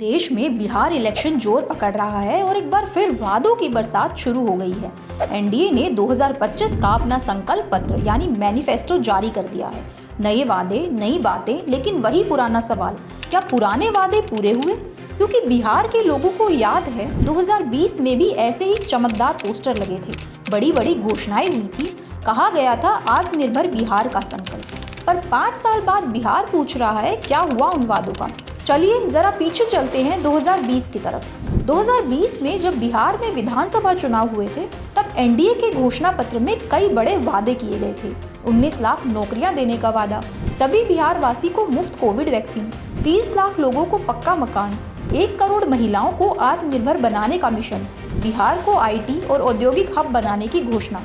देश में बिहार इलेक्शन जोर पकड़ रहा है और एक बार फिर वादों की बरसात शुरू हो गई है। एनडीए ने 2025 का अपना संकल्प पत्र यानी मैनिफेस्टो जारी कर दिया है। नए वादे, नई बातें, लेकिन वही पुराना सवाल, क्या पुराने वादे पूरे हुए? क्योंकि बिहार के लोगों को याद है 2020 में भी ऐसे ही चमकदार पोस्टर लगे थे, बड़ी बड़ी घोषणाएं हुई थी, कहा गया था आत्मनिर्भर बिहार का संकल्प। पर 5 साल बाद बिहार पूछ रहा है क्या हुआ उन वादों का। चलिए जरा पीछे चलते हैं 2020 की तरफ। 2020 में जब बिहार में विधानसभा चुनाव हुए थे तब एनडीए के घोषणा पत्र में कई बड़े वादे किए गए थे। 19 लाख नौकरियां देने का वादा, सभी बिहार वासी को मुफ्त कोविड वैक्सीन, 30 लाख लोगों को पक्का मकान, 1 करोड़ महिलाओं को आत्मनिर्भर बनाने का मिशन, बिहार को आईटी और औद्योगिक हब बनाने की घोषणा।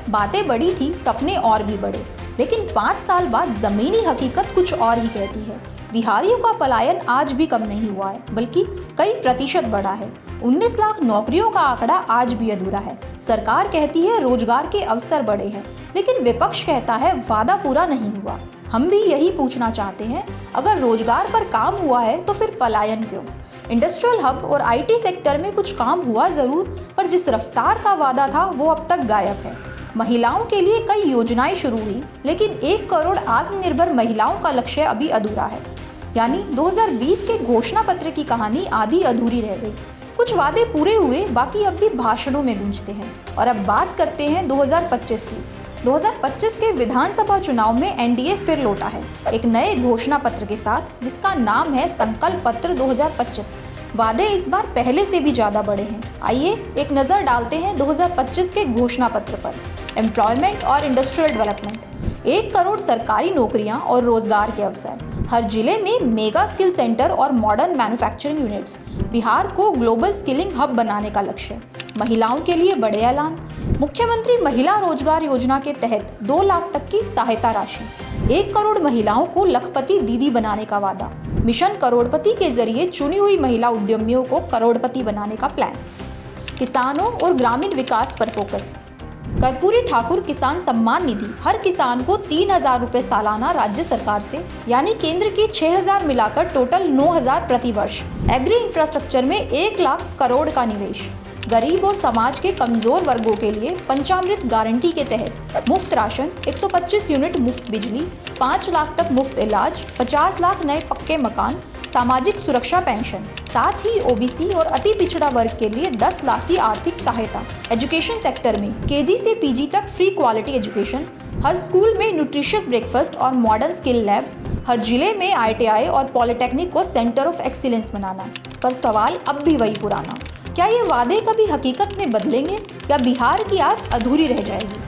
बातें बड़ी थी, सपने और भी बड़े, लेकिन 5 साल बाद जमीनी हकीकत कुछ और ही कहती है। बिहारियों का पलायन आज भी कम नहीं हुआ है, बल्कि कई प्रतिशत बढ़ा है। 19 लाख नौकरियों का आंकड़ा आज भी अधूरा है। सरकार कहती है रोजगार के अवसर बढ़े हैं, लेकिन विपक्ष कहता है वादा पूरा नहीं हुआ। हम भी यही पूछना चाहते हैं, अगर रोजगार पर काम हुआ है तो फिर पलायन क्यों? इंडस्ट्रियल हब और आईटी सेक्टर में कुछ काम हुआ जरूर, पर जिस रफ्तार का वादा था वो अब तक गायब है। महिलाओं के लिए कई योजनाएं शुरू हुई, लेकिन 1 करोड़ आत्मनिर्भर महिलाओं का लक्ष्य अभी अधूरा है। यानी 2020 के घोषणा पत्र की कहानी आधी अधूरी रह गई। कुछ वादे पूरे हुए, बाकी अब भी भाषणों में गूंजते हैं। और अब बात करते हैं 2025 की। 2025 के विधानसभा चुनाव में एनडीए फिर लौटा है, एक नए घोषणा पत्र के साथ, जिसका नाम है संकल्प पत्र 2025। वादे इस बार पहले से भी ज्यादा बड़े हैं। आइए एक नजर डालते हैं 2025 के घोषणा पत्र पर। एम्प्लॉयमेंट और इंडस्ट्रियल डेवलपमेंट, 1 करोड़ सरकारी नौकरियां और रोजगार के अवसर, हर जिले में मेगा स्किल सेंटर और मॉडर्न मैन्युफैक्चरिंग यूनिट्स, बिहार को ग्लोबल स्किलिंग हब बनाने का लक्ष्य। महिलाओं के लिए बड़े ऐलान, मुख्यमंत्री महिला रोजगार योजना के तहत 2 लाख तक की सहायता राशि, 1 करोड़ महिलाओं को लखपति दीदी बनाने का वादा, मिशन करोड़पति के जरिए चुनी हुई महिला उद्यमियों को करोड़पति बनाने का प्लान। किसानों और ग्रामीण विकास पर फोकस, कर्पूरी ठाकुर किसान सम्मान निधि, हर किसान को 3,000 रुपए सालाना राज्य सरकार से, यानी केंद्र की 6,000 मिलाकर टोटल 9,000 प्रति वर्ष। एग्री इंफ्रास्ट्रक्चर में 1 लाख करोड़ का निवेश। गरीब और समाज के कमजोर वर्गों के लिए पंचामृत गारंटी के तहत मुफ्त राशन, 125 यूनिट मुफ्त बिजली, 5 लाख तक मुफ्त इलाज, 50 लाख नए पक्के मकान, सामाजिक सुरक्षा पेंशन, साथ ही ओबीसी और अति पिछड़ा वर्ग के लिए 10 लाख की आर्थिक सहायता। एजुकेशन सेक्टर में केजी से पीजी तक फ्री क्वालिटी एजुकेशन, हर स्कूल में न्यूट्रिशियस ब्रेकफास्ट और मॉडर्न स्किल लैब, हर जिले में आईटीआई और पॉलिटेक्निक को सेंटर ऑफ एक्सीलेंस बनाना। पर सवाल अब भी वही पुराना, क्या ये वादे कभी हकीकत में बदलेंगे या बिहार की आस अधूरी रह जाएगी?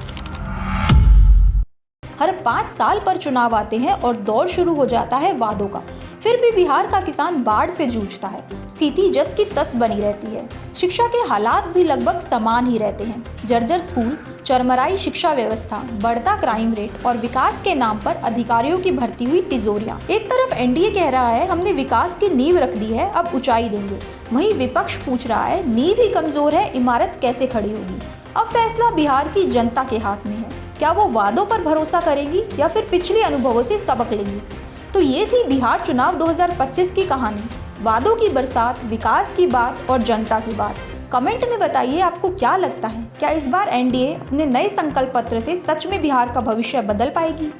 हर 5 साल पर चुनाव आते हैं और दौर शुरू हो जाता है वादों का। फिर भी बिहार का किसान बाढ़ से जूझता है, स्थिति जस की तस बनी रहती है। शिक्षा के हालात भी लगभग समान ही रहते हैं। जर्जर स्कूल, चरमराई शिक्षा व्यवस्था, बढ़ता क्राइम रेट और विकास के नाम पर अधिकारियों की भरती हुई तिजोरियां। एक तरफ एनडीए कह रहा है हमने विकास की नींव रख दी है, अब ऊंचाई देंगे। वहीं विपक्ष पूछ रहा है नींव ही कमजोर है, इमारत कैसे खड़ी होगी? अब फैसला बिहार की जनता के हाथ में है। क्या वो वादों पर भरोसा करेंगी या फिर पिछले अनुभवों से सबक लेंगी? तो ये थी बिहार चुनाव 2025 की कहानी। वादों की बरसात, विकास की बात और जनता की बात। कमेंट में बताइए आपको क्या लगता है, क्या इस बार एनडीए अपने नए संकल्प पत्र से सच में बिहार का भविष्य बदल पाएगी?